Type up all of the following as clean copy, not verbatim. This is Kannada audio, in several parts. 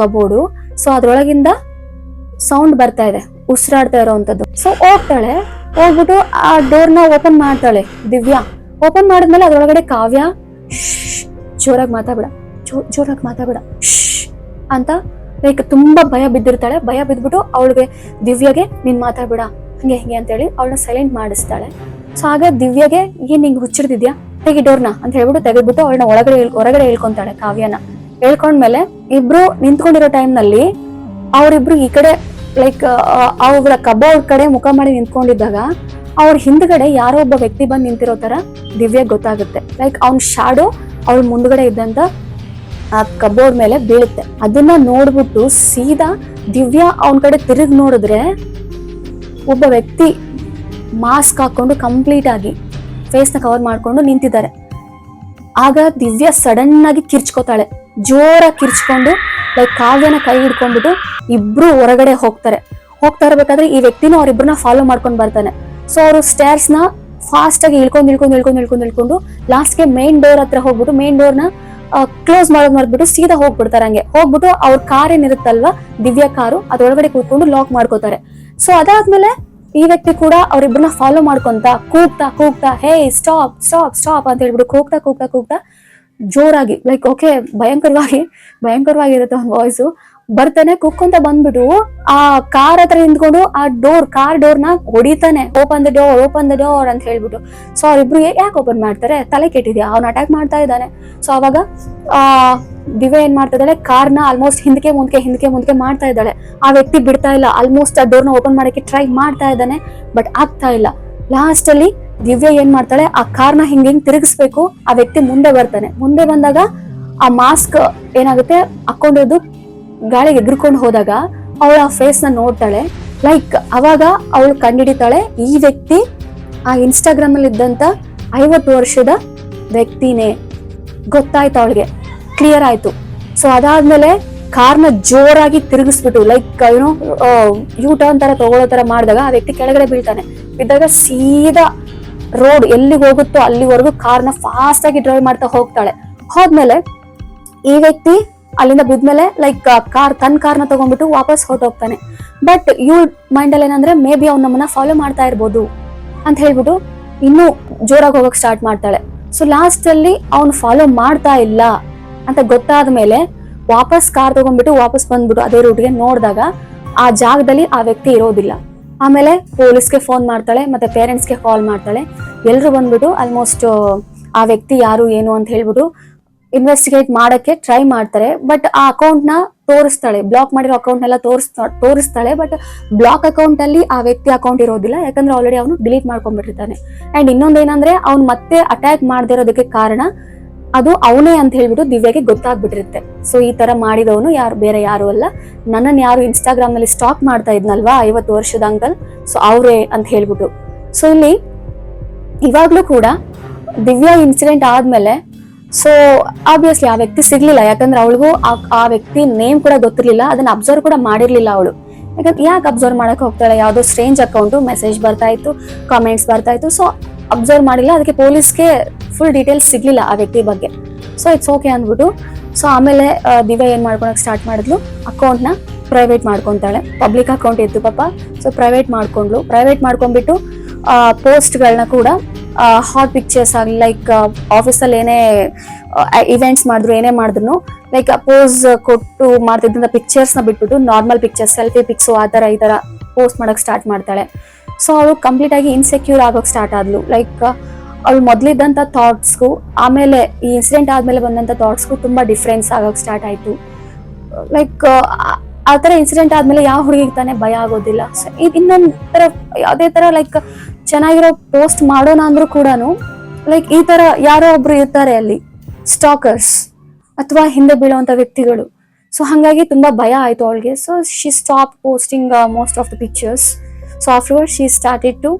ಕಬೋರ್ಡು. ಸೊ ಅದ್ರೊಳಗಿಂದ ಸೌಂಡ್ ಬರ್ತಾ ಇದೆ, ಉಸಿರಾಡ್ತಾ ಇರೋವಂಥದ್ದು. ಸೊ ಹೋಗ್ತಾಳೆ, ಹೋಗ್ಬಿಟ್ಟು ಆ ಡೋರ್ನ ಓಪನ್ ಮಾಡ್ತಾಳೆ ದಿವ್ಯಾ. ಓಪನ್ ಮಾಡಿದ್ಮೇಲೆ ಅದ್ರೊಳಗಡೆ ಕಾವ್ಯ ಜೋರಾಗಿ ಮಾತಾಡ್ಬೇಡ, ಜೋರಾಗಿ ಮಾತಾಡ್ಬೇಡ ಅಂತ ಲೈಕ್ ತುಂಬಾ ಭಯ ಬಿದ್ದಿರ್ತಾಳೆ. ಭಯ ಬಿದ್ಬಿಟ್ಟು ಅವಳಿಗೆ ದಿವ್ಯಾಗೆ ನೀನ್ ಮಾತಾಡ್ಬೇಡ ಹಂಗೆ ಹಿಂಗೆ ಅಂತೇಳಿ ಅವಳನ್ನ ಸೈಲೆಂಟ್ ಮಾಡಿಸ್ತಾಳೆ. ಸೊ ಆಗ ದಿವ್ಯಾಗೆ ಏನ್ ನಿಂಗೆ ಹುಚ್ಚಿಡ್ದಿದ್ಯಾ, ತೆಗಿ ಡೋರ್ನ ಅಂತ ಹೇಳ್ಬಿಟ್ಟು ತೆಗೆದ್ಬಿಟ್ಟು ಅವಳನ್ನ ಹೊರಗಡೆ ಹೇಳ್ಕೊಂತಾಳೆ ಕಾವ್ಯನ. ಹೇಳ್ಕೊಂಡ್ಮೇಲೆ ಇಬ್ರು ನಿಂತ್ಕೊಂಡಿರೋ ಟೈಮ್ ನಲ್ಲಿ ಅವರಿಬ್ರು ಈ ಕಡೆ ಲೈಕ್ ಅವಳ ಕಬೋರ್ಡ್ ಕಡೆ ಮುಖ ಮಾಡಿ ನಿಂತ್ಕೊಂಡಿದ್ದಾಗ ಅವ್ರ ಹಿಂದ್ಗಡೆ ಯಾರೋ ಒಬ್ಬ ವ್ಯಕ್ತಿ ಬಂದ್ ನಿಂತಿರೋ ತರ ದಿವ್ಯಾಗ್ ಗೊತ್ತಾಗುತ್ತೆ. ಲೈಕ್ ಅವ್ನ ಶಾಡೋ ಅವಳ ಮುಂದ್ಗಡೆ ಇದ್ದಂತ ಆ ಕಬೋರ್ಡ್ ಮೇಲೆ ಬೀಳುತ್ತೆ. ಅದನ್ನ ನೋಡ್ಬಿಟ್ಟು ಸೀದಾ ದಿವ್ಯಾ ಅವನ ಕಡೆ ತಿರುಗಿ ನೋಡಿದ್ರೆ ಒಬ್ಬ ವ್ಯಕ್ತಿ ಮಾಸ್ಕ್ ಹಾಕೊಂಡು ಕಂಪ್ಲೀಟ್ ಆಗಿ ಫೇಸ್ ನ ಕವರ್ ಮಾಡ್ಕೊಂಡು ನಿಂತಿದ್ದಾರೆ. ಆಗ ದಿವ್ಯಾ ಸಡನ್ ಆಗಿ ಕಿರ್ಚ್ಕೋತಾಳೆ, ಜೋರಾಗಿ ಕಿರ್ಚ್ಕೊಂಡು ಲೈಕ್ ಕಾವ್ಯನ ಕೈ ಹಿಡ್ಕೊಂಡ್ಬಿಟ್ಟು ಇಬ್ರು ಹೊರಗಡೆ ಹೋಗ್ತಾ ಇರ್ಬೇಕಾದ್ರೆ ಈ ವ್ಯಕ್ತಿನೂ ಅವ್ರಿಬ್ರನ್ನ ಫಾಲೋ ಮಾಡ್ಕೊಂಡು ಬರ್ತಾನೆ. ಸೊ ಅವರು ಸ್ಟೇರ್ಸ್ ನ ಫಾಸ್ಟ್ ಆಗಿ ಇಳ್ಕೊಂಡು ಲಾಸ್ಟ್ಗೆ ಮೇನ್ ಡೋರ್ ಹತ್ರ ಹೋಗ್ಬಿಟ್ಟು ಮೇನ್ ಡೋರ್ನ ಕ್ಲೋಸ್ ಮಾಡೋದ್ ಮಾಡ್ಬಿಟ್ಟು ಸೀದಾ ಹೋಗ್ಬಿಡ್ತಾರೆ. ಹಂಗೆ ಹೋಗ್ಬಿಟ್ಟು ಅವ್ರ ಕಾರ್ ಏನಿರುತ್ತಲ್ವಾ ದಿವ್ಯಾ ಕಾರು ಅದ್ರೊಳಗಡೆ ಕೂತ್ಕೊಂಡು ಲಾಕ್ ಮಾಡ್ಕೋತಾರೆ. ಸೊ ಅದಾದ್ಮೇಲೆ ಈ ವ್ಯಕ್ತಿ ಕೂಡ ಅವ್ರಿಬ್ರನ್ನ ಫಾಲೋ ಮಾಡ್ಕೊಂತ ಕೂಗ್ತಾ ಹೇ ಸ್ಟಾಪ್ ಸ್ಟಾಪ್ ಸ್ಟಾಪ್ ಅಂತ ಹೇಳ್ಬಿಟ್ಟು ಕೂಗ್ತಾ ಜೋರಾಗಿ ಲೈಕ್ ಓಕೆ ಭಯಂಕರವಾಗಿರುತ್ತೆ ಅವ್ನ ವಾಯ್ಸು. ಬರ್ತಾನೆ ಕುಕ್ಕೊಂತ ಬಂದ್ಬಿಟ್ಟು ಆ ಕಾರ್ ಹತ್ರ ನಿಂತ್ಕೊಂಡು ಆ ಕಾರ್ ಡೋರ್ನ ಹೊಡಿತಾನೆ, ಓಪನ್ ದ ಡೋರ್ ಅಂತ ಹೇಳ್ಬಿಟ್ಟು. ಸೊ ಅವ್ರಿಬ್ರು ಯಾಕೆ ಓಪನ್ ಮಾಡ್ತಾರೆ, ತಲೆ ಕೆಟ್ಟಿದ್ಯಾ, ಅವ್ನ ಅಟ್ಯಾಕ್ ಮಾಡ್ತಾ ಇದ್ದಾನೆ. ಸೊ ಅವಾಗ ದಿವ್ಯಾ ಏನ್ ಮಾಡ್ತಾ ಇದ್ದಾಳೆ, ಕಾರ್ನ ಆಲ್ಮೋಸ್ಟ್ ಹಿಂದಕ್ಕೆ ಮುಂದಕ್ಕೆ ಮಾಡ್ತಾ ಇದ್ದಾಳೆ. ಆ ವ್ಯಕ್ತಿ ಬಿಡ್ತಾ ಇಲ್ಲ, ಆಲ್ಮೋಸ್ಟ್ ಆ ಡೋರ್ನ ಓಪನ್ ಮಾಡಕ್ಕೆ ಟ್ರೈ ಮಾಡ್ತಾ ಇದ್ದಾನೆ, ಬಟ್ ಆಗ್ತಾ ಇಲ್ಲ. ಲಾಸ್ಟ್ ಅಲ್ಲಿ ದಿವ್ಯಾ ಏನ್ ಮಾಡ್ತಾಳೆ, ಆ ಕಾರ್ನ ಹಿಂಗ್ ತಿರುಗಿಸ್ಬೇಕು, ಆ ವ್ಯಕ್ತಿ ಮುಂದೆ ಬರ್ತಾನೆ. ಮುಂದೆ ಬಂದಾಗ ಆ ಮಾಸ್ಕ್ ಏನಾಗುತ್ತೆ ಹಾಕೊಂಡಿರೋದು ಗಾಳಿಗೆ ಎಗ್ರಿಕೊಂಡು ಹೋದಾಗ ಅವಳ ಆ ಫೇಸ್ ನ ನೋಡ್ತಾಳೆ. ಲೈಕ್ ಅವಾಗ ಅವಳು ಕಂಡಿಡಿತಾಳೆ ಈ ವ್ಯಕ್ತಿ ಆ ಇನ್ಸ್ಟಾಗ್ರಾಮ್ ಅಲ್ಲಿ ಇದ್ದಂತ 50 ವರ್ಷದ ವ್ಯಕ್ತಿನೇ ಗೊತ್ತಾಯ್ತು ಅವಳಿಗೆ, ಕ್ಲಿಯರ್ ಆಯ್ತು. ಸೊ ಅದಾದ್ಮೇಲೆ ಕಾರ್ನ ಜೋರಾಗಿ ತಿರುಗಿಸ್ಬಿಟ್ಟು ಲೈಕ್ ಏನೋ ಯೂ ಟರ್ನ್ ತರ ತಗೊಳ್ಳೋ ತರ ಮಾಡಿದಾಗ ಆ ವ್ಯಕ್ತಿ ಕೆಳಗಡೆ ಬಿದ್ದಾಗ ಸೀದಾ ರೋಡ್ ಎಲ್ಲಿಗೆ ಹೋಗುತ್ತೋ ಅಲ್ಲಿವರೆಗೂ ಕಾರ್ನ ಫಾಸ್ಟ್ ಆಗಿ ಡ್ರೈವ್ ಮಾಡ್ತಾ ಹೋಗ್ತಾಳೆ. ಹೋದ್ಮೇಲೆ ಈ ವ್ಯಕ್ತಿ ಅಲ್ಲಿಂದ ಬಿದ್ಮೇಲೆ ಲೈಕ್ ತನ್ನ ಕಾರ್ನ ತಗೊಂಡ್ಬಿಟ್ಟು ವಾಪಸ್ ಹೊರಟೋಗ್ತಾನೆ. ಬಟ್ ಇವಳ ಮೈಂಡ್ ಅಲ್ಲಿ ಏನಂದ್ರೆ ಮೇ ಬಿ ಅವ್ನು ನಮ್ಮನ್ನ ಫಾಲೋ ಮಾಡ್ತಾ ಇರ್ಬೋದು ಅಂತ ಹೇಳ್ಬಿಟ್ಟು ಇನ್ನೂ ಜೋರಾಗಿ ಹೋಗಕ್ ಸ್ಟಾರ್ಟ್ ಮಾಡ್ತಾಳೆ. ಸೊ ಲಾಸ್ಟ್ ಅಲ್ಲಿ ಅವ್ನು ಫಾಲೋ ಮಾಡ್ತಾ ಇಲ್ಲ ಅಂತ ಗೊತ್ತಾದ್ಮೇಲೆ ವಾಪಸ್ ಕಾರ್ ತಗೊಂಡ್ಬಿಟ್ಟು ವಾಪಸ್ ಬಂದ್ಬಿಟ್ಟು ಅದೇ ರೂಟ್ಗೆ ನೋಡಿದಾಗ ಆ ಜಾಗದಲ್ಲಿ ಆ ವ್ಯಕ್ತಿ ಇರೋದಿಲ್ಲ. ಆಮೇಲೆ ಪೊಲೀಸ್ಗೆ ಫೋನ್ ಮಾಡ್ತಾಳೆ, ಮತ್ತೆ ಪೇರೆಂಟ್ಸ್ಗೆ ಕಾಲ್ ಮಾಡ್ತಾಳೆ. ಎಲ್ರು ಬಂದ್ಬಿಟ್ಟು ಆಲ್ಮೋಸ್ಟ್ ಆ ವ್ಯಕ್ತಿ ಯಾರು ಏನು ಅಂತ ಹೇಳ್ಬಿಟ್ಟು ಇನ್ವೆಸ್ಟಿಗೇಟ್ ಮಾಡಕ್ಕೆ ಟ್ರೈ ಮಾಡ್ತಾರೆ. ಬಟ್ ಆ ಅಕೌಂಟ್ ನ ತೋರಿಸ್ತಾಳೆ, ಬ್ಲಾಕ್ ಮಾಡಿರೋ ಅಕೌಂಟ್ ನೆಲ್ಲ ತೋರಿಸ್ತಾಳೆ. ಬಟ್ ಬ್ಲಾಕ್ ಅಕೌಂಟ್ ಅಲ್ಲಿ ಆ ವ್ಯಕ್ತಿ ಅಕೌಂಟ್ ಇರೋದಿಲ್ಲ, ಯಾಕಂದ್ರೆ ಆಲ್ರೆಡಿ ಅವನು ಡಿಲೀಟ್ ಮಾಡ್ಕೊಂಡ್ಬಿಟ್ಟಿರ್ತಾನೆ. ಅಂಡ್ ಇನ್ನೊಂದೇನಂದ್ರೆ ಅವ್ನು ಮತ್ತೆ ಅಟ್ಯಾಕ್ ಮಾಡದಿರೋದಕ್ಕೆ ಕಾರಣ ಅದು ಅವನೇ ಅಂತ ಹೇಳ್ಬಿಟ್ಟು ದಿವ್ಯಾಗೆ ಗೊತ್ತಾಗ್ಬಿಟ್ಟಿರುತ್ತೆ. ಸೊ ಈ ತರ ಮಾಡಿದವನು ಬೇರೆ ಯಾರು ಅಲ್ಲ, ನನ್ನನ್ನು ಯಾರು ಇನ್ಸ್ಟಾಗ್ರಾಮ್ ನಲ್ಲಿ ಸ್ಟಾಕ್ ಮಾಡ್ತಾ ಇದ್ನಲ್ವಾ 50 ವರ್ಷದ ಅಂಕಲ್, ಸೊ ಅವ್ರೇ ಅಂತ ಹೇಳ್ಬಿಟ್ಟು. ಸೊ ಇಲ್ಲಿ ಇವಾಗ್ಲೂ ಕೂಡ ದಿವ್ಯಾ ಇನ್ಸಿಡೆಂಟ್ ಆದ್ಮೇಲೆ ಸೊ ಆಬ್ವಿಯಸ್ಲಿ ಆ ವ್ಯಕ್ತಿ ಸಿಗ್ಲಿಲ್ಲ, ಯಾಕಂದ್ರೆ ಅವಳಿಗೂ ಆ ವ್ಯಕ್ತಿ ನೇಮ್ ಕೂಡ ಗೊತ್ತಿರ್ಲಿಲ್ಲ, ಅದನ್ನ ಅಬ್ಸರ್ವ್ ಕೂಡ ಮಾಡಿರ್ಲಿಲ್ಲ ಅವಳು. ಯಾಕೆ ಅಬ್ಸರ್ವ್ ಮಾಡಕ್ ಹೋಗ್ತಾಳೆ, ಯಾವ್ದೋ ಸ್ಟ್ರೇಂಜ್ ಅಕೌಂಟ್ ಮೆಸೇಜ್ ಬರ್ತಾ ಇತ್ತು, ಕಾಮೆಂಟ್ಸ್ ಬರ್ತಾ ಇತ್ತು. ಸೊ ಅಬ್ಸರ್ವ್ ಮಾಡಿಲ್ಲ, ಅದಕ್ಕೆ ಪೊಲೀಸ್ಗೆ ಫುಲ್ ಡೀಟೇಲ್ಸ್ ಸಿಗ್ಲಿಲ್ಲ ಆ ವ್ಯಕ್ತಿ ಬಗ್ಗೆ. ಸೊ ಇಟ್ಸ್ ಓಕೆ ಅಂದ್ಬಿಟ್ಟು ಸೊ ಆಮೇಲೆ ದಿವ್ಯಾ ಏನ್ ಮಾಡ್ಕೊಳಕ್ ಸ್ಟಾರ್ಟ್ ಮಾಡಿದ್ಲು, ಅಕೌಂಟ್ ನ ಪ್ರೈವೇಟ್ ಮಾಡ್ಕೊಂತಾಳೆ. ಪಬ್ಲಿಕ್ ಅಕೌಂಟ್ ಇತ್ತು ಪಾಪ, ಸೊ ಪ್ರೈವೇಟ್ ಮಾಡ್ಕೊಂಡ್ಬಿಟ್ಟು ಪೋಸ್ಟ್ಗಳನ್ನ ಕೂಡ ಹಾಟ್ ಪಿಕ್ಚರ್ಸ್ ಆಗಲಿ ಲೈಕ್ ಆಫೀಸಲ್ಲಿ ಏನೇ ಇವೆಂಟ್ಸ್ ಮಾಡಿದ್ರು ಏನೇ ಮಾಡಿದ್ರು ಲೈಕ್ ಪೋಸ್ ಕೊಟ್ಟು ಮಾಡ್ತಿದ್ದಂಥ ಪಿಕ್ಚರ್ಸ್ನ ಬಿಟ್ಬಿಟ್ಟು ನಾರ್ಮಲ್ ಪಿಕ್ಚರ್ಸ್, ಸೆಲ್ಫಿ ಪಿಕ್ಸು ಆ ಥರ ಈ ಥರ ಪೋಸ್ಟ್ ಮಾಡೋಕೆ ಸ್ಟಾರ್ಟ್ ಮಾಡ್ತಾಳೆ. ಸೊ ಅವಳು ಕಂಪ್ಲೀಟ್ ಆಗಿ ಇನ್ಸೆಕ್ಯೂರ್ ಆಗೋಕೆ ಸ್ಟಾರ್ಟ್ ಆದ್ಲು. ಲೈಕ್ ಅವಳು ಮೊದಲಿದ್ದಂಥ ಥಾಟ್ಸ್ಗೂ ಆಮೇಲೆ ಈ ಇನ್ಸಿಡೆಂಟ್ ಆದಮೇಲೆ ಬಂದಂಥ ಥಾಟ್ಸ್ಗೂ ತುಂಬ ಡಿಫ್ರೆನ್ಸ್ ಆಗೋಕೆ ಸ್ಟಾರ್ಟ್ ಆಯಿತು. ಲೈಕ್ ಆ ಥರ ಇನ್ಸಿಡೆಂಟ್ ಆದಮೇಲೆ ಯಾವ ಹುಡುಗಿಗೆ ತಾನೇ ಭಯ ಆಗೋದಿಲ್ಲ. ಸೊ ಇನ್ನೊಂದು ಥರ ಯಾವುದೇ ಥರ ಲೈಕ್ ಚೆನ್ನಾಗಿರೋ ಪೋಸ್ಟ್ ಮಾಡೋಣ ಅಂದ್ರೂ ಕೂಡ ಲೈಕ್ ಈ ಥರ ಯಾರೋ ಒಬ್ರು ಇರ್ತಾರೆ ಅಲ್ಲಿ ಸ್ಟಾಕರ್ಸ್ ಅಥವಾ ಹಿಂದೆ ಬೀಳುವಂಥ ವ್ಯಕ್ತಿಗಳು. ಸೊ ಹಾಗಾಗಿ ತುಂಬ ಭಯ ಆಯಿತು ಅವಳಿಗೆ. So she stop posting most of the pictures. So afterward she started to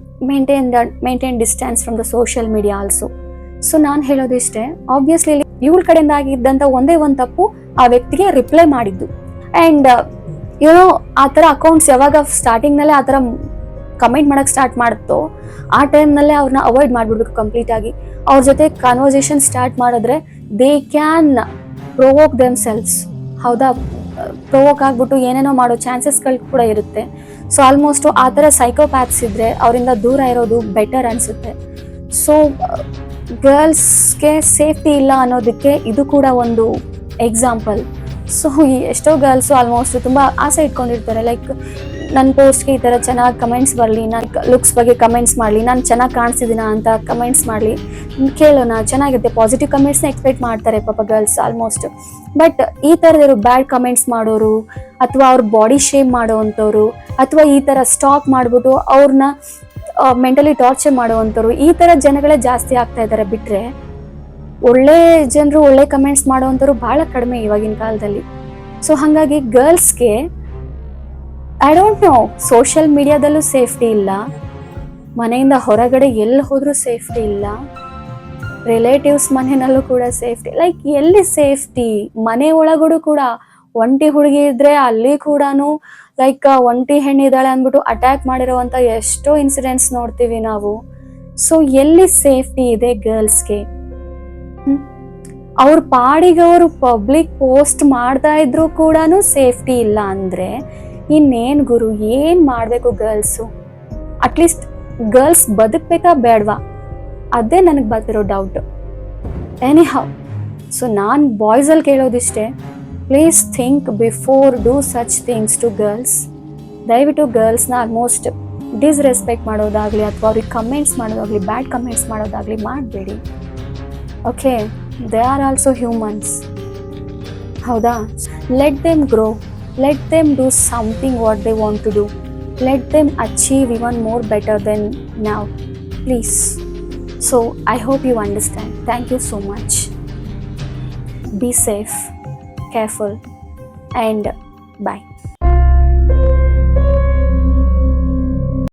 maintain distance from the social media also. So ನಾನು ಹೇಳೋದಿಷ್ಟೇ, ಆಬ್ವಿಯಸ್ಲಿ ಇವಳ ಕಡೆಯಿಂದ ಆಗಿದ್ದಂಥ ಒಂದೇ ಒಂದು ತಪ್ಪು ಆ ವ್ಯಕ್ತಿಗೆ ರಿಪ್ಲೈ ಮಾಡಿದ್ದು. ಆ್ಯಂಡ್ ಏನೋ ಆ ಥರ ಅಕೌಂಟ್ಸ್ ಯಾವಾಗ ಸ್ಟಾರ್ಟಿಂಗ್ನಲ್ಲೇ ಆ ಥರ ಕಮೆಂಟ್ ಮಾಡೋಕ್ಕೆ ಸ್ಟಾರ್ಟ್ ಮಾಡುತ್ತೋ ಆ ಟೈಮ್ನಲ್ಲೇ ಅವ್ರನ್ನ ಅವಾಯ್ಡ್ ಮಾಡಿಬಿಡ್ಬೇಕು ಕಂಪ್ಲೀಟ್ ಆಗಿ. ಅವ್ರ ಜೊತೆ ಕಾನ್ವರ್ಸೇಷನ್ ಸ್ಟಾರ್ಟ್ ಮಾಡಿದ್ರೆ they can provoke them cells. ಹೌದಾ, ಪ್ರೊವೋಕ್ ಆಗ್ಬಿಟ್ಟು ಏನೇನೋ ಮಾಡೋ ಚಾನ್ಸಸ್ಗಳು ಕೂಡ ಇರುತ್ತೆ. ಸೊ ಆಲ್ಮೋಸ್ಟ್ ಆ ಥರ ಸೈಕೋಪ್ಯಾಥ್ಸ್ ಇದ್ದರೆ ಅವರಿಂದ ದೂರ ಇರೋದು ಬೆಟರ್ ಅನಿಸುತ್ತೆ. ಸೊ ಗರ್ಲ್ಸ್ಗೆ ಸೇಫ್ಟಿ ಇಲ್ಲ ಅನ್ನೋದಕ್ಕೆ ಇದು ಕೂಡ ಒಂದು ಎಕ್ಸಾಂಪಲ್. ಸೊ ಎಷ್ಟೋ ಗರ್ಲ್ಸು ಆಲ್ಮೋಸ್ಟ್ ತುಂಬ ಆಸೆ ಇಟ್ಕೊಂಡಿರ್ತಾರೆ, ಲೈಕ್ ನನ್ನ ಪೋಸ್ಟ್ಗೆ ಈ ಥರ ಚೆನ್ನಾಗಿ ಕಮೆಂಟ್ಸ್ ಬರಲಿ, ನನ್ನ ಲುಕ್ಸ್ ಬಗ್ಗೆ ಕಮೆಂಟ್ಸ್ ಮಾಡಲಿ, ನಾನು ಚೆನ್ನಾಗಿ ಕಾಣಿಸ್ತಿದ್ದೀನ ಅಂತ ಕಮೆಂಟ್ಸ್ ಮಾಡಲಿ, ಕೇಳೋಣ ಚೆನ್ನಾಗಿರುತ್ತೆ, ಪಾಸಿಟಿವ್ ಕಮೆಂಟ್ಸ್ನ ಎಕ್ಸ್ಪೆಕ್ಟ್ ಮಾಡ್ತಾರೆ ಪಾಪ ಗರ್ಲ್ಸ್ ಆಲ್ಮೋಸ್ಟ್. ಬಟ್ ಈ ಥರದಿರೋ ಬ್ಯಾಡ್ ಕಮೆಂಟ್ಸ್ ಮಾಡೋರು ಅಥವಾ ಅವ್ರ ಬಾಡಿ ಶೇಮ್ ಮಾಡೋವಂಥವ್ರು ಅಥವಾ ಈ ಥರ ಸ್ಟಾಕ್ ಮಾಡಿಬಿಟ್ಟು ಅವ್ರನ್ನ ಮೆಂಟಲಿ ಟಾರ್ಚರ್ ಮಾಡೋವಂಥವ್ರು, ಈ ಥರ ಜನಗಳೇ ಜಾಸ್ತಿ ಆಗ್ತಾ ಇದ್ದಾರೆ. ಬಿಟ್ಟರೆ ಒಳ್ಳೆ ಜನರು ಒಳ್ಳೆ ಕಮೆಂಟ್ಸ್ ಮಾಡೋವಂಥವ್ರು ಭಾಳ ಕಡಿಮೆ ಇವಾಗಿನ ಕಾಲದಲ್ಲಿ. ಸೊ ಹಾಗಾಗಿ ಗರ್ಲ್ಸ್ಗೆ ಐ ಡೋಂಟ್ ನೋ, ಸೋಷಿಯಲ್ ಮೀಡಿಯಾದಲ್ಲೂ ಸೇಫ್ಟಿ ಇಲ್ಲ, ಮನೆಯಿಂದ ಹೊರಗಡೆ ಎಲ್ಲಿ ಹೋದ್ರೂ ಸೇಫ್ಟಿ ಇಲ್ಲ, ರಿಲೇಟಿವ್ಸ್ ಮನೆಯಲ್ಲೂ ಕೂಡ ಸೇಫ್ಟಿ, ಲೈಕ್ ಎಲ್ಲಿ ಸೇಫ್ಟಿ? ಮನೆ ಒಳಗಡೆ ಕೂಡ ಒಂಟಿ ಹುಡುಗಿ ಇದ್ರೆ ಅಲ್ಲಿ ಕೂಡ ಲೈಕ್ ಒಂಟಿ ಹೆಣ್ಣಿದ್ದಾಳೆ ಅಂದ್ಬಿಟ್ಟು ಅಟ್ಯಾಕ್ ಮಾಡಿರೋವಂಥ ಎಷ್ಟೋ ಇನ್ಸಿಡೆಂಟ್ಸ್ ನೋಡ್ತೀವಿ ನಾವು. ಸೊ ಎಲ್ಲಿ ಸೇಫ್ಟಿ ಇದೆ ಗರ್ಲ್ಸ್ಗೆ? ಅವ್ರ ಪಾಡಿಗೆ ಅವರು ಪಬ್ಲಿಕ್ ಪೋಸ್ಟ್ ಮಾಡ್ತಾ ಇದ್ರು ಕೂಡ ಸೇಫ್ಟಿ ಇಲ್ಲ ಅಂದರೆ ಇನ್ನೇನು ಗುರು, ಏನು ಮಾಡಬೇಕು ಗರ್ಲ್ಸು? ಅಟ್ಲೀಸ್ಟ್ ಗರ್ಲ್ಸ್ ಬದುಕಬೇಕಾ ಬೇಡವಾ? ಅದೇ ನನಗೆ ಬರ್ತಿರೋ ಡೌಟು. ಎನಿ ಹೌ, ಸೊ ನಾನು ಬಾಯ್ಸಲ್ಲಿ ಕೇಳೋದಿಷ್ಟೇ, please think before do such things to girls. ದಯವಿಟ್ಟು ಗರ್ಲ್ಸ್ನ ಆಲ್ಮೋಸ್ಟ್ ಡಿಸ್ರೆಸ್ಪೆಕ್ಟ್ ಮಾಡೋದಾಗಲಿ ಅಥವಾ ಅವ್ರಿಗೆ ಕಮೆಂಟ್ಸ್ ಮಾಡೋದಾಗಲಿ, ಬ್ಯಾಡ್ ಕಮೆಂಟ್ಸ್ ಮಾಡೋದಾಗಲಿ ಮಾಡಬೇಡಿ. Okay, they are also humans, ಹೌದಾ? Let them grow, let them do something what they want to do, let them achieve even more better than now, please. So I hope you understand. Thank you so much. Be safe, careful, and bye.